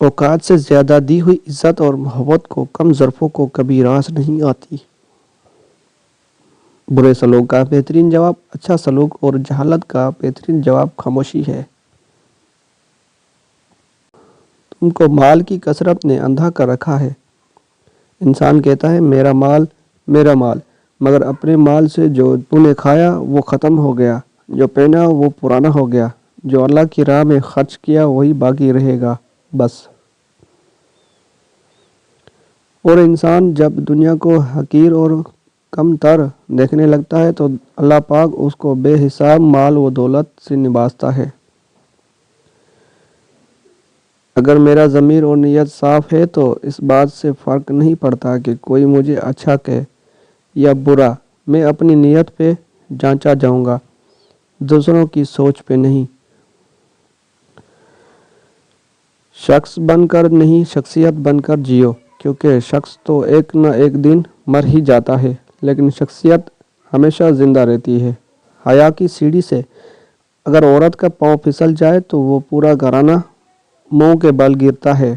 اوقات سے زیادہ دی ہوئی عزت اور محبت کو کم ظرفوں کو کبھی راس نہیں آتی۔ برے سلوک کا بہترین جواب اچھا سلوک اور جہالت کا بہترین جواب خاموشی ہے۔ تم کو مال کی کثرت نے اندھا کر رکھا ہے۔ انسان کہتا ہے میرا مال، میرا مال، مگر اپنے مال سے جو تو نے کھایا وہ ختم ہو گیا، جو پہنا وہ پرانا ہو گیا، جو اللہ کی راہ میں خرچ کیا وہی باقی رہے گا، بس۔ اور انسان جب دنیا کو حقیر اور کم تر دیکھنے لگتا ہے تو اللہ پاک اس کو بے حساب مال و دولت سے نوازتا ہے۔ اگر میرا ضمیر اور نیت صاف ہے تو اس بات سے فرق نہیں پڑتا کہ کوئی مجھے اچھا کہے یا برا، میں اپنی نیت پہ جانچا جاؤں گا، دوسروں کی سوچ پہ نہیں۔ شخص بن کر نہیں، شخصیت بن کر جیو، کیونکہ شخص تو ایک نہ ایک دن مر ہی جاتا ہے، لیکن شخصیت ہمیشہ زندہ رہتی ہے۔ حیا کی سیڑھی سے اگر عورت کا پاؤں پھسل جائے تو وہ پورا گھرانہ منہ کے بل گرتا ہے۔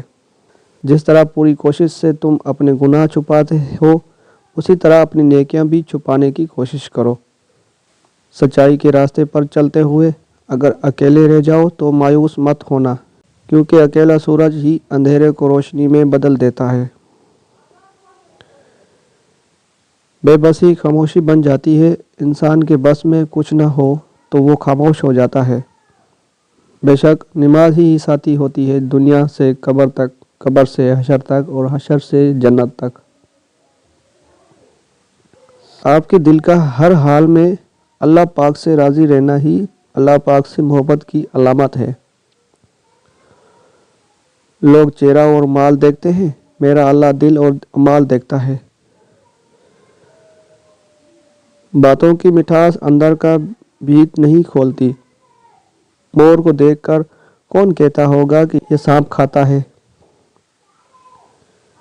جس طرح پوری کوشش سے تم اپنے گناہ چھپاتے ہو، اسی طرح اپنی نیکیاں بھی چھپانے کی کوشش کرو۔ سچائی کے راستے پر چلتے ہوئے اگر اکیلے رہ جاؤ تو مایوس مت ہونا، کیونکہ اکیلا سورج ہی اندھیرے کو روشنی میں بدل دیتا ہے۔ بے بسی خاموشی بن جاتی ہے۔ انسان کے بس میں کچھ نہ ہو تو وہ خاموش ہو جاتا ہے۔ بے شک نماز ہی ساتھی ہوتی ہے دنیا سے قبر تک، قبر سے حشر تک اور حشر سے جنت تک۔ آپ کے دل کا ہر حال میں اللہ پاک سے راضی رہنا ہی اللہ پاک سے محبت کی علامت ہے۔ لوگ چہرہ اور مال دیکھتے ہیں، میرا اللہ دل اور مال دیکھتا ہے۔ باتوں کی مٹھاس اندر کا بھیت نہیں کھولتی۔ مور کو دیکھ کر کون کہتا ہوگا کہ یہ سانپ کھاتا ہے؟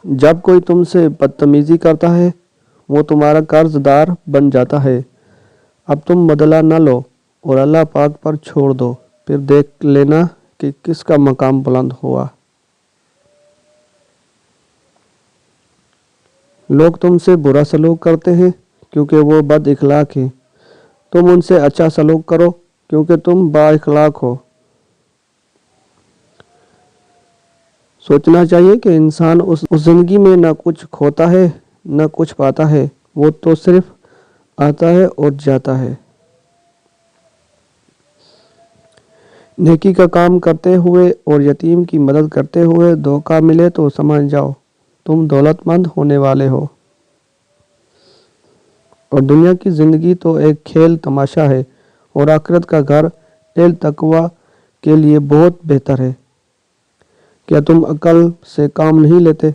جب کوئی تم سے بدتمیزی کرتا ہے وہ تمہارا قرض دار بن جاتا ہے۔ اب تم بدلہ نہ لو اور اللہ پاک پر چھوڑ دو، پھر دیکھ لینا کہ کس کا مقام بلند ہوا۔ لوگ تم سے برا سلوک کرتے ہیں کیونکہ وہ بد اخلاق ہیں، تم ان سے اچھا سلوک کرو کیونکہ تم با اخلاق ہو۔ سوچنا چاہیے کہ انسان اس زندگی میں نہ کچھ کھوتا ہے نہ کچھ پاتا ہے، وہ تو صرف آتا ہے اور جاتا ہے۔ نیکی کا کام کرتے ہوئے اور یتیم کی مدد کرتے ہوئے دھوکہ ملے تو سمجھ جاؤ تم دولت مند ہونے والے ہو۔ اور دنیا کی زندگی تو ایک کھیل تماشا ہے، اور آخرت کا گھر اہل تقوی کے لیے بہت بہتر ہے۔ کیا تم عقل سے کام نہیں لیتے؟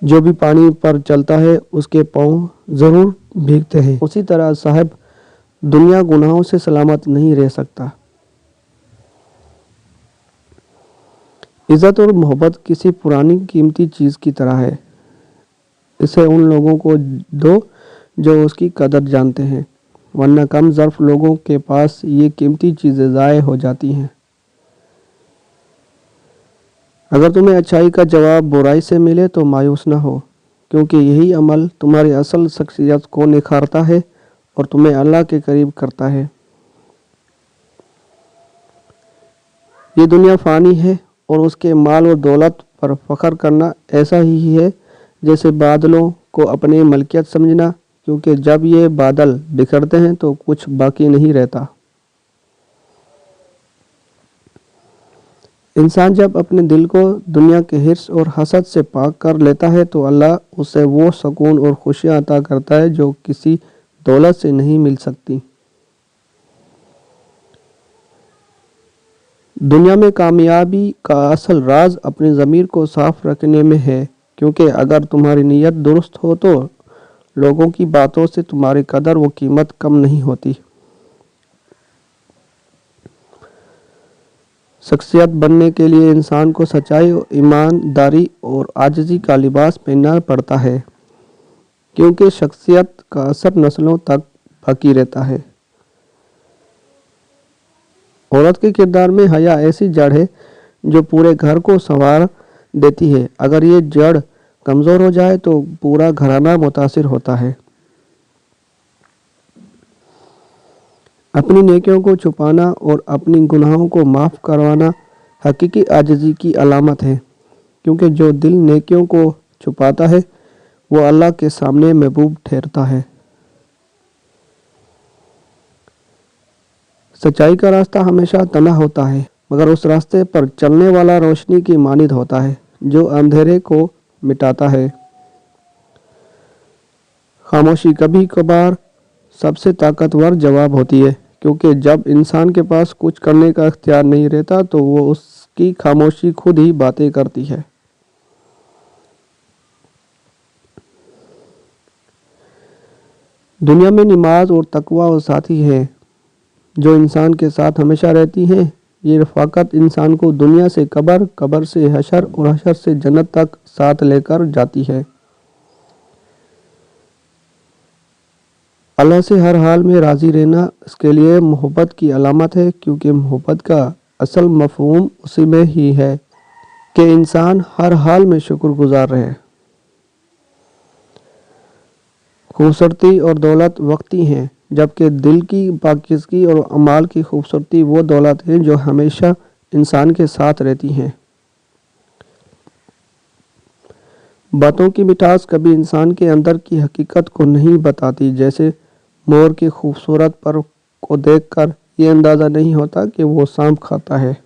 جو بھی پانی پر چلتا ہے اس کے پاؤں ضرور بھیگتے ہیں، اسی طرح صاحب دنیا گناہوں سے سلامت نہیں رہ سکتا۔ عزت اور محبت کسی پرانی قیمتی چیز کی طرح ہے، اسے ان لوگوں کو دو جو اس کی قدر جانتے ہیں، ورنہ کم ظرف لوگوں کے پاس یہ قیمتی چیزیں ضائع ہو جاتی ہیں۔ اگر تمہیں اچھائی کا جواب برائی سے ملے تو مایوس نہ ہو، کیونکہ یہی عمل تمہاری اصل شخصیت کو نکھارتا ہے اور تمہیں اللہ کے قریب کرتا ہے۔ یہ دنیا فانی ہے اور اس کے مال و دولت پر فخر کرنا ایسا ہی ہے جیسے بادلوں کو اپنی ملکیت سمجھنا، کیونکہ جب یہ بادل بکھرتے ہیں تو کچھ باقی نہیں رہتا۔ انسان جب اپنے دل کو دنیا کے حرص اور حسد سے پاک کر لیتا ہے تو اللہ اسے وہ سکون اور خوشیاں عطا کرتا ہے جو کسی دولت سے نہیں مل سکتی۔ دنیا میں کامیابی کا اصل راز اپنے ضمیر کو صاف رکھنے میں ہے، کیونکہ اگر تمہاری نیت درست ہو تو لوگوں کی باتوں سے تمہاری قدر و قیمت کم نہیں ہوتی۔ شخصیت بننے کے لیے انسان کو سچائی، ایمانداری اور عاجزی کا لباس پہننا پڑتا ہے، کیونکہ شخصیت کا اثر نسلوں تک باقی رہتا ہے۔ عورت کے کردار میں حیا ایسی جڑ ہے جو پورے گھر کو संवार देती है। अगर ये जड़ कमज़ोर हो जाए तो पूरा घराना मुतासिर होता है। अपनी नेकियों को छुपाना और अपनी गुनाहों को माफ़ करवाना हकीकी आजिज़ी की अलामत है, क्योंकि जो दिल नेकियों को छुपाता है वो अल्लाह के सामने महबूब ठहरता है। सच्चाई का रास्ता हमेशा तना होता है, मगर उस रास्ते पर चलने वाला रोशनी की मानिद होता है जो अंधेरे को मिटाता है। खामोशी कभी कभार सबसे ताकतवर जवाब होती है, क्योंकि जब इंसान के पास कुछ करने का इख्तियार नहीं रहता तो वो उसकी खामोशी खुद ही बातें करती है। दुनिया में नमाज और तकवा वो साथी है जो इंसान के साथ हमेशा रहती हैं। ये रफ़ाकत इंसान को दुनिया से कब्र, कब्र से हशर और हशर से जन्नत तक साथ लेकर जाती है। अल्लाह से हर हाल में राज़ी रहना इसके लिए मोहब्बत की अलामत है, क्योंकि मोहब्बत का असल मफ़हूम उसी में ही है कि इंसान हर हाल में शुक्रगुज़ार रहे। खूबसूरती और दौलत वक्ती हैं, जबकि दिल की पाकीज़गी और अमाल की खूबसूरती वो दौलत है जो हमेशा इंसान के साथ रहती हैं। बातों की मिठास कभी इंसान के अंदर की हकीकत को नहीं बताती। जैसे मोर की खूबसूरत पर को देखकर ये अंदाज़ा नहीं होता कि वो सांप खाता है।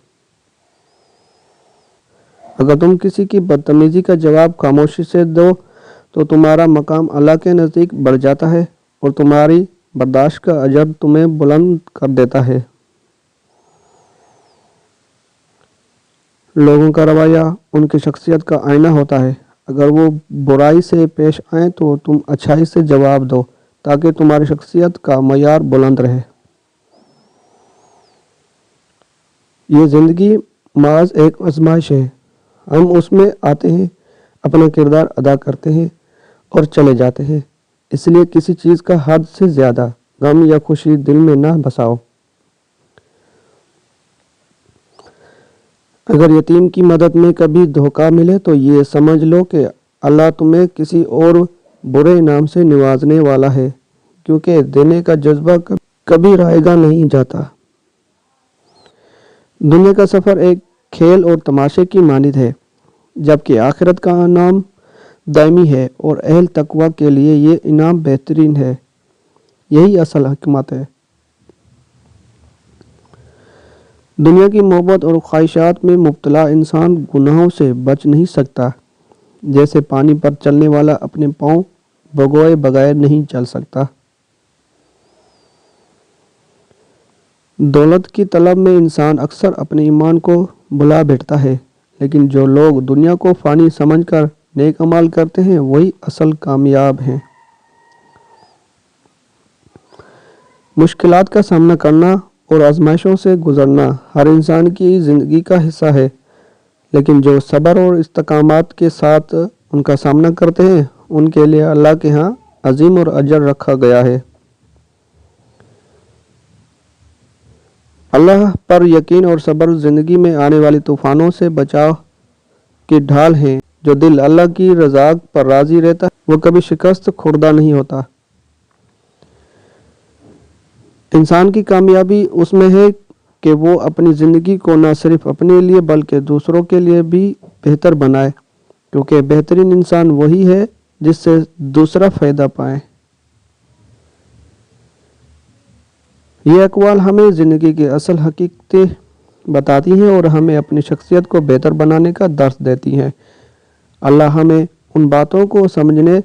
अगर तुम किसी की बदतमीज़ी का जवाब खामोशी से दो तो तुम्हारा मकाम अल्लाह के नज़दीक बढ़ जाता है और तुम्हारी बर्दाश्त का अजर तुम्हें बुलंद कर देता है। लोगों का रवैया उनकी शख्सियत का आईना होता है। अगर वो बुराई से पेश आए तो तुम अच्छाई से जवाब दो, ताकि तुम्हारी शख्सियत का मयार बुलंद रहे। ये ज़िंदगी माज एक आजमाइश है। हम उसमें आते हैं, अपना किरदार अदा करते हैं और चले जाते हैं। इसलिए किसी चीज़ का हद से ज़्यादा गम या खुशी दिल में ना बसाओ। अगर यतीम की मदद में कभी धोखा मिले तो ये समझ लो कि अल्लाह तुम्हें किसी और बुरे इनाम से नवाजने वाला है, क्योंकि देने का जज्बा कभी रायगा नहीं जाता। दुनिया का सफ़र एक खेल और तमाशे की मानिद है, जबकि आखिरत का इनाम दायमी है और अहल तकवा के लिए ये इनाम बेहतरीन है। यही असल हिकमत है। दुनिया की मोहब्बत और ख्वाहिशात में मुब्तला इंसान गुनाहों से बच नहीं सकता। जैसे पानी पर चलने वाला अपने पाँव भगोए बगैर नहीं चल सकता। दौलत की तलब में इंसान अक्सर अपने ईमान को भुला बैठता है, लेकिन जो लोग दुनिया को फ़ानी समझकर नेक अमाल करते हैं वही असल कामयाब हैं। मुश्किलात का सामना करना और आजमाइशों से गुजरना हर इंसान की ज़िंदगी का हिस्सा है, लेकिन जो सब्र और इस्तकामत के साथ उनका सामना करते हैं उनके लिए अल्लाह के यहाँ अजीम और अजर रखा गया है। अल्लाह पर यकीन और सब्र ज़िंदगी में आने वाली तूफ़ानों से बचाव की ढाल हैं। जो दिल अल्लाह की रज़ा पर राज़ी रहता है वो कभी शिकस्त खुर्दा नहीं होता। इंसान की कामयाबी उसमें है कि वो अपनी ज़िंदगी को न सिर्फ अपने लिए बल्कि दूसरों के लिए भी बेहतर बनाए, क्योंकि बेहतरीन इंसान वही है जिससे दूसरा फ़ायदा पाए। ये अक़वाल हमें ज़िंदगी की असल हकीकतें बताती हैं और हमें अपनी शख्सियत को बेहतर बनाने का दर्स देती हैं। अल्लाह हमें उन बातों को समझने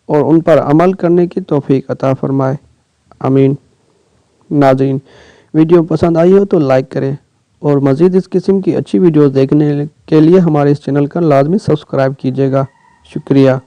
और उन पर अमल करने की तौफीक अता फ़रमाए। आमीन। नाज़रीन, वीडियो पसंद आई हो तो लाइक करें और मज़ीद इस किस्म की अच्छी वीडियोज़ देखने के लिए हमारे इस चैनल का लाजमी सब्सक्राइब कीजिएगा। शुक्रिया।